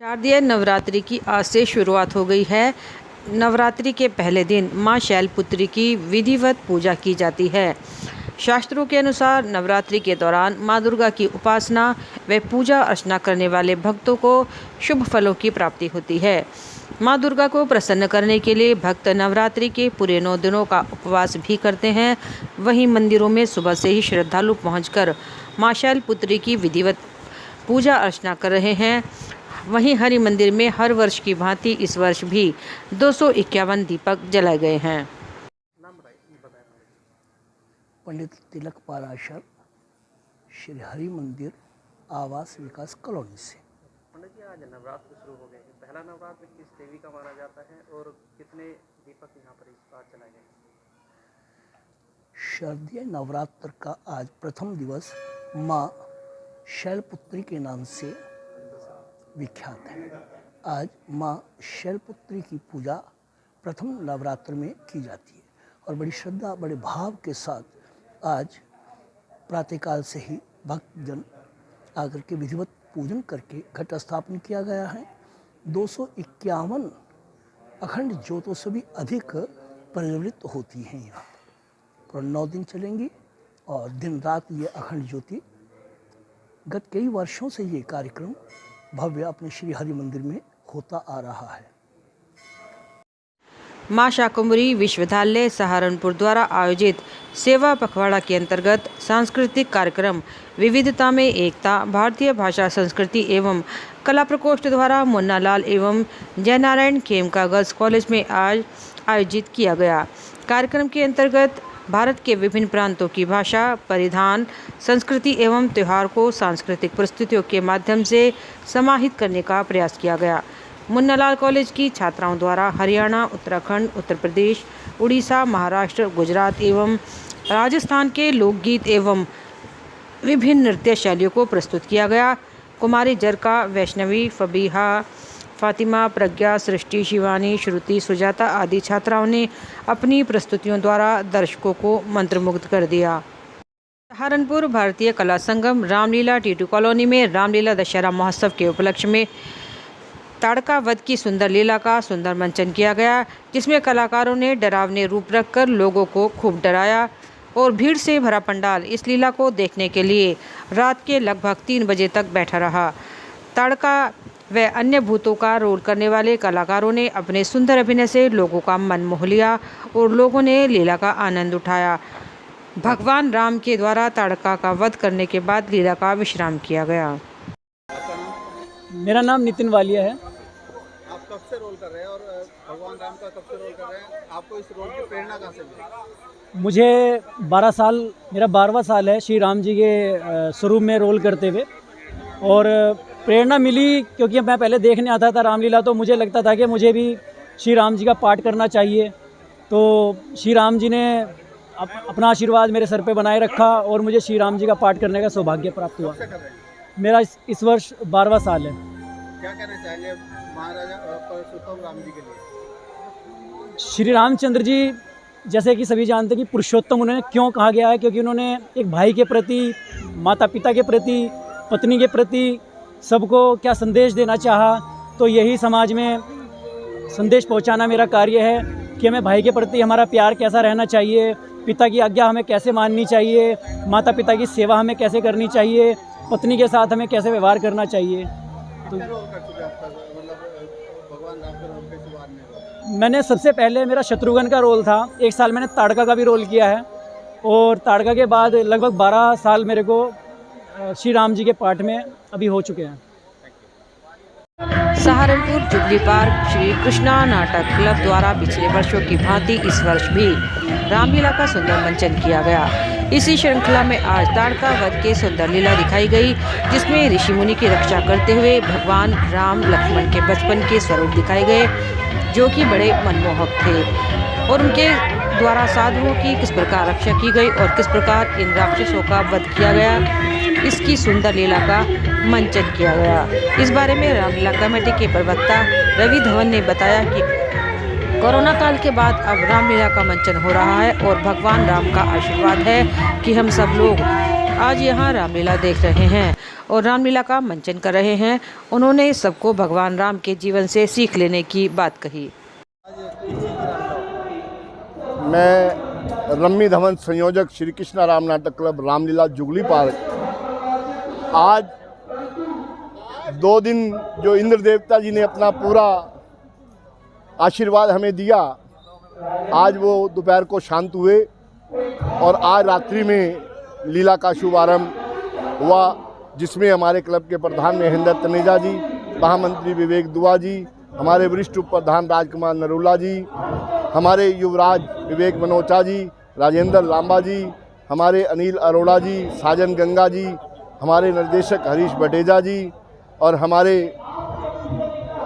शारदीय नवरात्रि की आज से शुरुआत हो गई है। नवरात्रि के पहले दिन मां शैलपुत्री की विधिवत पूजा की जाती है। शास्त्रों के अनुसार नवरात्रि के दौरान मां दुर्गा की उपासना व पूजा अर्चना करने वाले भक्तों को शुभ फलों की प्राप्ति होती है। मां दुर्गा को प्रसन्न करने के लिए भक्त नवरात्रि के पूरे 9 दिनों का उपवास भी करते हैं। वहीं मंदिरों में सुबह से ही श्रद्धालु पहुंचकर मां शैलपुत्री की विधिवत पूजा अर्चना कर रहे हैं। वहीं हरि मंदिर में हर वर्ष की भांति इस वर्ष भी 251 दीपक जलाए गए हैं। पंडित तिलक पाराशर, श्री हरि मंदिर, आवास विकास कॉलोनी से। पंडित जी, आज नवरात्र शुरू हो गए हैं। पहला नवरात्र किस देवी का माना जाता है और कितने दीपक यहाँ पर इस बार जलाए गए? शारदीय नवरात्र का आज प्रथम दिवस माँ शैलपुत्री के नाम से विख्यात है। आज माँ शैलपुत्री की पूजा प्रथम नवरात्र में की जाती है और बड़ी श्रद्धा, बड़े भाव के साथ आज प्रातःकाल से ही भक्तजन आकर के विधिवत पूजन करके घट स्थापन किया गया है। 251 अखंड ज्योतों से भी अधिक प्रज्वलित होती हैं यहाँ पर। 9 दिन चलेंगी और दिन रात ये अखंड ज्योति। गत कई वर्षों से ये कार्यक्रम भव्य अपने श्री हरि मंदिर में होता आ रहा है। मां शाकुंभरी विश्वविद्यालय सहारनपुर द्वारा आयोजित सेवा पखवाड़ा के अंतर्गत सांस्कृतिक कार्यक्रम विविधता में एकता भारतीय भाषा संस्कृति एवं कला प्रकोष्ठ द्वारा मुन्ना लाल एवं जयनारायण खेमका गर्ल्स कॉलेज में आज आयोजित किया गया। कार्यक्रम के अंतर्गत भारत के विभिन्न प्रांतों की भाषा, परिधान, संस्कृति एवं त्यौहार को सांस्कृतिक प्रस्तुतियों के माध्यम से समाहित करने का प्रयास किया गया। मुन्ना लाल कॉलेज की छात्राओं द्वारा हरियाणा, उत्तराखंड, उत्तर प्रदेश, उड़ीसा, महाराष्ट्र, गुजरात एवं राजस्थान के लोकगीत एवं विभिन्न नृत्य शैलियों को प्रस्तुत किया गया। कुमारी जरका, वैष्णवी, फबीहा, फातिमा, प्रज्ञा, सृष्टि, शिवानी, श्रुति, सुजाता आदि छात्राओं ने अपनी प्रस्तुतियों द्वारा दर्शकों को मंत्रमुग्ध कर दिया। सहारनपुर भारतीय कला संगम रामलीला टीटू कॉलोनी में रामलीला दशहरा महोत्सव के उपलक्ष्य में ताड़का वध की सुंदर लीला का सुंदर मंचन किया गया, जिसमें कलाकारों ने डरावने रूप रखकर लोगों को खूब डराया और भीड़ से भरा पंडाल इस लीला को देखने के लिए रात के लगभग 3 बजे तक बैठा रहा। ताड़का व अन्य भूतों का रोल करने वाले कलाकारों ने अपने सुंदर अभिनय से लोगों का मन मोह लिया और लोगों ने लीला का आनंद उठाया। भगवान राम के द्वारा ताड़का का वध करने के बाद लीला का विश्राम किया गया। मेरा नाम नितिन वालिया है। आप कब से रोल कर रहे हैं और भगवान राम का कब से रोल कर रहे हैं? आपको इस रोल की प्रेरणा कहाँ से मिली? मुझे 12 साल, मेरा 12वां साल है श्री राम जी के स्वरूप में रोल करते हुए। और प्रेरणा मिली क्योंकि मैं पहले देखने आता था रामलीला, तो मुझे लगता था कि मुझे भी श्री राम जी का पाठ करना चाहिए। तो श्री राम जी ने अपना आशीर्वाद मेरे सर पे बनाए रखा और मुझे श्री राम जी का पाठ करने का सौभाग्य प्राप्त हुआ। मेरा इस वर्ष 12वां साल है। क्या कहना चाहेंगे महाराजा पुरुषोत्तम राम जी के लिए? श्री रामचंद्र जी, जैसे कि सभी जानते हैं कि पुरुषोत्तम उन्हें क्यों कहा गया है, क्योंकि उन्होंने एक भाई के प्रति, माता पिता के प्रति, पत्नी के प्रति सबको क्या संदेश देना चाहा। तो यही समाज में संदेश पहुंचाना मेरा कार्य है कि हमें भाई के प्रति हमारा प्यार कैसा रहना चाहिए, पिता की आज्ञा हमें कैसे माननी चाहिए, माता पिता की सेवा हमें कैसे करनी चाहिए, पत्नी के साथ हमें कैसे व्यवहार करना चाहिए। तो मैंने सबसे पहले मेरा शत्रुघ्न का रोल था। 1 साल मैंने ताड़का का भी रोल किया है और ताड़का के बाद लगभग 12 साल मेरे को श्री राम जी के पाठ में अभी हो चुके हैं। सहारनपुर जुबली पार्क श्री कृष्णा नाटक क्लब द्वारा पिछले वर्षों की भांति इस वर्ष भी रामलीला का सुंदर मंचन किया गया। इसी श्रृंखला में आज ताड़का वध के सुंदर लीला दिखाई गई, जिसमें ऋषि मुनि की रक्षा करते हुए भगवान राम लक्ष्मण के बचपन के स्वरूप दिखाए गए, जो कि बड़े मनमोहक थे, और उनके द्वारा साधुओं की किस प्रकार रक्षा की गई और किस प्रकार इन राक्षसों का वध किया गया, इसकी सुंदर लीला का मंचन किया गया। इस बारे में रामलीला कमेटी के प्रवक्ता रवि धवन ने बताया कि कोरोना काल के बाद अब रामलीला का मंचन हो रहा है और भगवान राम का आशीर्वाद है कि हम सब लोग आज यहाँ रामलीला देख रहे हैं और रामलीला का मंचन कर रहे हैं। उन्होंने सबको भगवान राम के जीवन से सीख लेने की बात कही। मैं रम्मी धवन संयोजक श्री कृष्णा राम नाटक क्लब रामलीला जुगली पार्क। आज 2 दिन जो इंद्र देवता जी ने अपना पूरा आशीर्वाद हमें दिया, आज वो दोपहर को शांत हुए और आज रात्रि में लीला का शुभारंभ हुआ, जिसमें हमारे क्लब के प्रधान महेंद्र तनेजा जी, महामंत्री विवेक दुआ जी, हमारे वरिष्ठ उप प्रधान राजकुमार नरूला जी, हमारे युवराज विवेक मनोचा जी, राजेंद्र लांबा जी, हमारे अनिल अरोड़ा जी, साजन गंगा जी, हमारे निर्देशक हरीश बटेजा जी और हमारे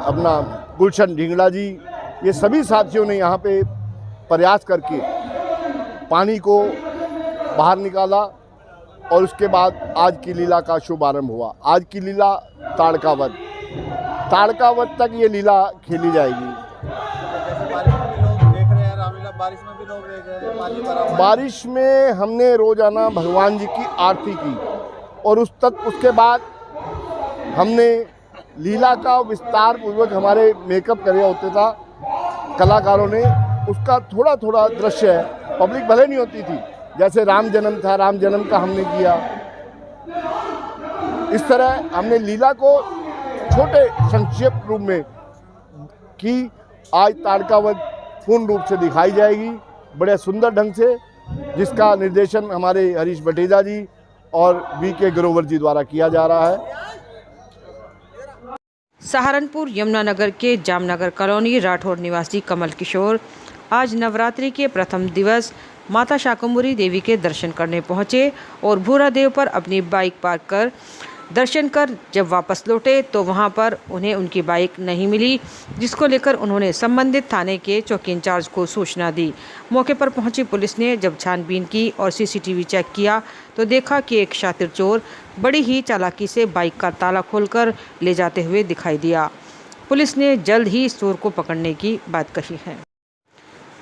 अपना गुलशन ढिंगड़ा जी, ये सभी साथियों ने यहाँ पे प्रयास करके पानी को बाहर निकाला और उसके बाद आज की लीला का शुभारंभ हुआ। आज की लीला ताड़कावध तक ये लीला खेली जाएगी। बारिश में हमने रोजाना भगवान जी की आरती की और उसके बाद हमने लीला का विस्तार पूर्वक हमारे मेकअप करे होते था कलाकारों ने, उसका थोड़ा थोड़ा दृश्य है। पब्लिक भले नहीं होती थी, जैसे राम जन्म था, राम जन्म का हमने किया। इस तरह हमने लीला को छोटे संक्षिप्त रूप में की। आज ताड़कावध पूर्ण रूप से दिखाई जाएगी बड़े सुंदर ढंग से, जिसका निर्देशन हमारे हरीश बटेजा जी और वीके ग्रोवर जी द्वारा किया जा रहा है। सहारनपुर यमुनानगर के जामनगर कॉलोनी राठौर निवासी कमल किशोर आज नवरात्रि के प्रथम दिवस माता शाकंभरी देवी के दर्शन करने पहुंचे और भूरा देव पर अपनी बाइक पार्क कर दर्शन कर जब वापस लौटे तो वहां पर उन्हें उनकी बाइक नहीं मिली, जिसको लेकर उन्होंने संबंधित थाने के चौकी इंचार्ज को सूचना दी। मौके पर पहुंची पुलिस ने जब छानबीन की और सीसीटीवी चेक किया तो देखा कि एक शातिर चोर बड़ी ही चालाकी से बाइक का ताला खोलकर ले जाते हुए दिखाई दिया। पुलिस ने जल्द ही इस चोर को पकड़ने की बात कही है।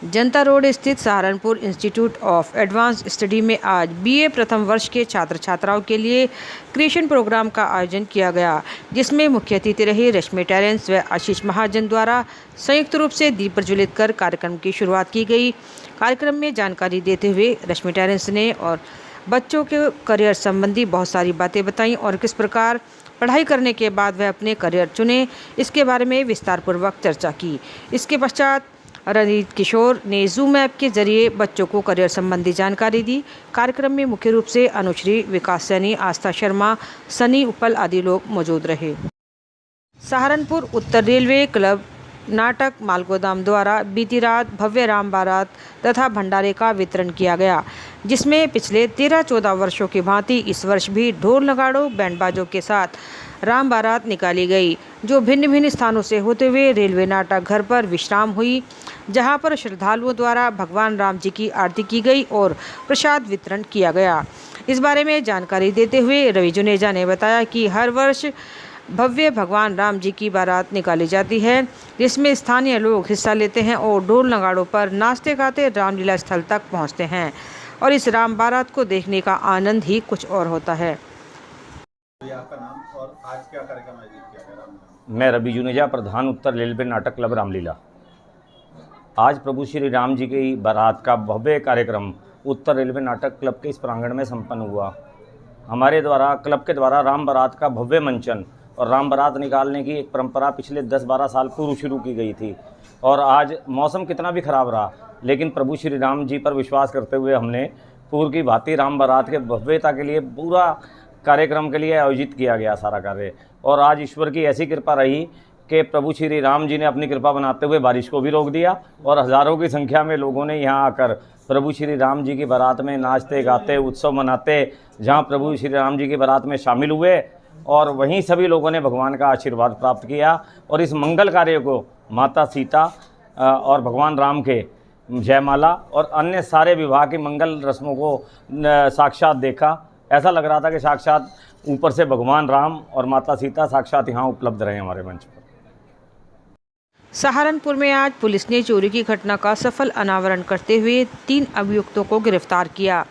जनता रोड स्थित Saharanpur institute of advance study में आज बीए प्रथम वर्ष के छात्र छात्राओं के लिए क्रिएशन प्रोग्राम का आयोजन किया गया, जिसमें मुख्य अतिथि रहे रश्मि टेरेंस व आशीष महाजन द्वारा संयुक्त रूप से दीप प्रज्वलित कर कार्यक्रम की शुरुआत की गई। कार्यक्रम में जानकारी देते हुए रश्मि टेरेंस ने और बच्चों के करियर संबंधी बहुत सारी बातें बताईं और किस प्रकार पढ़ाई करने के बाद वह अपने करियर चुने, इसके बारे में विस्तारपूर्वक चर्चा की। इसके पश्चात रणजीत किशोर ने जूम ऐप के जरिए बच्चों को करियर संबंधी जानकारी दी। कार्यक्रम में मुख्य रूप से अनुश्री, विकास सैनी, आस्था शर्मा, सनी उपल आदि लोग मौजूद रहे। सहारनपुर उत्तर रेलवे क्लब नाटक मालगोदाम द्वारा बीती रात भव्य राम बारात तथा भंडारे का वितरण किया गया, जिसमें पिछले 13-14 वर्षों की भांति इस वर्ष भी ढोल नगाड़ों बैंड बाजों के साथ राम बारात निकाली गई, जो भिन्न भिन्न स्थानों से होते हुए रेलवे नाटक घर पर विश्राम हुई, जहां पर श्रद्धालुओं द्वारा भगवान राम जी की आरती की गई और प्रसाद वितरण किया गया। इस बारे में जानकारी देते हुए रवि जुनेजा ने बताया कि हर वर्ष भव्य भगवान राम जी की बारात निकाली जाती है, जिसमें स्थानीय लोग हिस्सा लेते हैं और ढोल नगाड़ों पर नाचते गाते रामलीला स्थल तक पहुंचते हैं और इस राम बारात को देखने का आनंद ही कुछ और होता है। आपका नाम और आज क्या कार्यक्रम आयोजित किया गया? मैं रवि जुनेजा, प्रधान उत्तर रेलवे नाटक क्लब रामलीला। आज प्रभु श्री राम जी की बारात का भव्य कार्यक्रम उत्तर रेलवे नाटक क्लब के इस प्रांगण में संपन्न हुआ। हमारे द्वारा क्लब के द्वारा राम बारात का भव्य मंचन और राम बारात निकालने की एक परंपरा पिछले 10-12 साल पूर्व शुरू की गई थी और आज मौसम कितना भी खराब रहा, लेकिन प्रभु श्री राम जी पर विश्वास करते हुए हमने पूर्व की भांति राम बारात के भव्यता के लिए पूरा कार्यक्रम के लिए आयोजित किया गया सारा कार्य। और आज ईश्वर की ऐसी कृपा रही कि प्रभु श्री राम जी ने अपनी कृपा बनाते हुए बारिश को भी रोक दिया और हज़ारों की संख्या में लोगों ने यहाँ आकर प्रभु श्री राम जी की बारात में नाचते गाते उत्सव मनाते, जहाँ प्रभु श्री राम जी की बारात में शामिल हुए और वहीं सभी लोगों ने भगवान का आशीर्वाद प्राप्त किया और इस मंगल कार्य को माता सीता और भगवान राम के जयमाला और अन्य सारे विवाह की मंगल रस्मों को साक्षात देखा। ऐसा लग रहा था कि साक्षात ऊपर से भगवान राम और माता सीता साक्षात यहाँ उपलब्ध रहे हमारे मंच पर। सहारनपुर में आज पुलिस ने चोरी की घटना का सफल अनावरण करते हुए 3 अभियुक्तों को गिरफ्तार किया।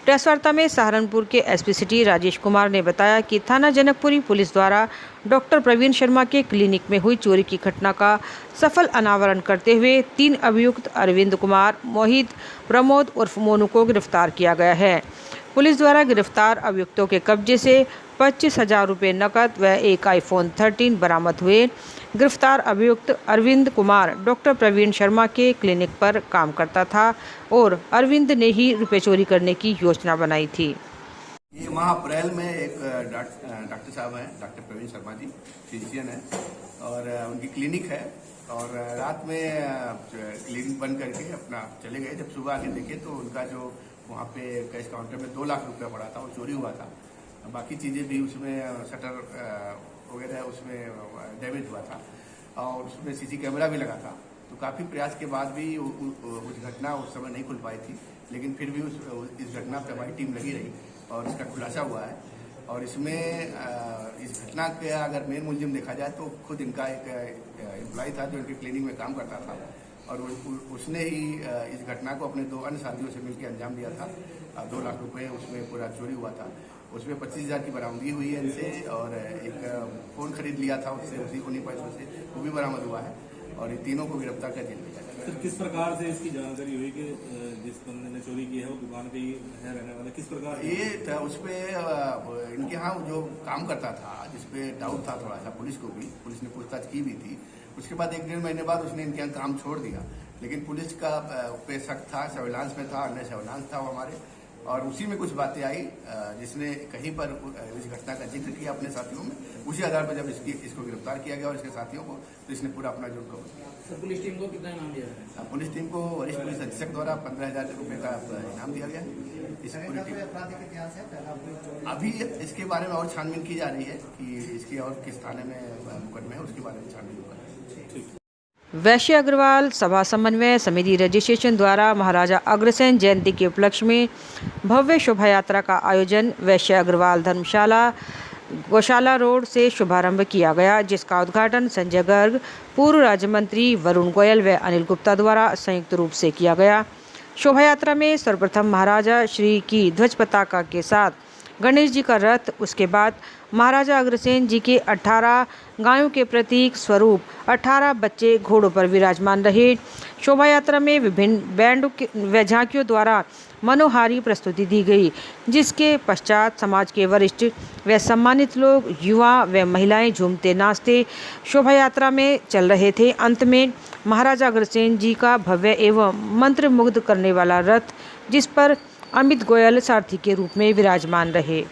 प्रेस वार्ता में सहारनपुर के एसपी सिटी राजेश कुमार ने बताया कि थाना जनकपुरी पुलिस द्वारा डॉक्टर प्रवीण शर्मा के क्लिनिक में हुई चोरी की घटना का सफल अनावरण करते हुए 3 अभियुक्त अरविंद कुमार, मोहित, प्रमोद उर्फ मोनू को गिरफ्तार किया गया है। पुलिस द्वारा गिरफ्तार अभियुक्तों के कब्जे से 25,000 रुपये नकद व एक iPhone 13 बरामद हुए। गिरफ्तार अभियुक्त अरविंद कुमार डॉक्टर प्रवीण शर्मा के क्लिनिक पर काम करता था और अरविंद ने ही रुपये चोरी करने की योजना बनाई थी। ये माह अप्रैल में एक डॉक्टर साहब हैं, डॉक्टर प्रवीण शर्मा जी, फिजिशियन है और उनकी क्लिनिक है और रात में क्लिनिक बंद करके अपना चले गए। जब सुबह आके देखे तो उनका जो वहाँ पे कैश काउंटर में 2 लाख रुपया पड़ा था वो चोरी हुआ था। बाकी चीज़ें भी उसमें शटर वगैरह उसमें डैमेज हुआ था और उसमें सीसी कैमरा भी लगा था। तो काफ़ी प्रयास के बाद भी उस घटना उस समय नहीं खुल पाई थी, लेकिन फिर भी इस घटना पर हमारी टीम लगी रही और इसका खुलासा हुआ है। और इसमें इस घटना का अगर मेन मुलजिम देखा जाए तो खुद इनका एक एम्प्लॉय था जो इनकी क्लिनिक में काम करता था और उसने ही इस घटना को अपने 2 अन्य साथियों से मिलकर अंजाम दिया था। 2 लाख रुपए उसमें पूरा चोरी हुआ था। उसमें 25,000 की बरामदगी हुई है इनसे और एक फ़ोन खरीद लिया था उससे, उन्हीं पैसों से, वो भी बरामद हुआ है और इन तीनों को गिरफ्तार कर जेल भेजा गया। किस प्रकार से इसकी जानकारी हुई कि जिस बंदे ने चोरी की है वो दुकान पे ही है रहने वाला, किस प्रकार? ये उस पर इनके यहाँ जो काम करता था जिसपे डाउट था थोड़ा सा, पुलिस ने पूछताछ की भी थी। उसके बाद 1-1.5 महीने बाद उसने इनके यहाँ काम छोड़ दिया, लेकिन पुलिस का पे शक था, सर्विलांस में था, अन्य सर्विलांस था वो हमारे, और उसी में कुछ बातें आई जिसने कहीं पर इस घटना का जिक्र किया अपने साथियों में। उसी आधार पर जब इसको गिरफ्तार किया गया और इसके साथियों को, तो इसने पूरा अपना जुर्म कबूल किया। पुलिस टीम को कितना इनाम दिया है? पुलिस टीम को वरिष्ठ पुलिस अधीक्षक द्वारा 15,000 रुपये का इनाम दिया गया। इस पूरी टीम अभी इसके बारे में और छानबीन की जा रही है कि इसकी और किस थाने में मुकदमे है, उसके बारे में छानबीन होगा। वैश्य अग्रवाल सभा समन्वय समिति रजिस्ट्रेशन द्वारा महाराजा अग्रसेन जयंती के उपलक्ष्य में भव्य शोभा यात्रा का आयोजन वैश्य अग्रवाल धर्मशाला गौशाला रोड से शुभारंभ किया गया, जिसका उद्घाटन संजय गर्ग, पूर्व राज्य मंत्री वरुण गोयल व अनिल गुप्ता द्वारा संयुक्त रूप से किया गया। शोभा यात्रा में सर्वप्रथम महाराजा श्री की ध्वज पताका के साथ गणेश जी का रथ, उसके बाद महाराजा अग्रसेन जी के 18 गायों के प्रतीक स्वरूप 18 बच्चे घोड़ों पर विराजमान रहे। शोभा यात्रा में विभिन्न बैंड व झांकियों द्वारा मनोहारी प्रस्तुति दी गई, जिसके पश्चात समाज के वरिष्ठ व सम्मानित लोग, युवा व महिलाएं झूमते नाचते शोभा यात्रा में चल रहे थे। अंत में महाराजा अग्रसेन जी का भव्य एवं मंत्रमुग्ध करने वाला रथ, जिस पर अमित गोयल सारथी के रूप में विराजमान रहे।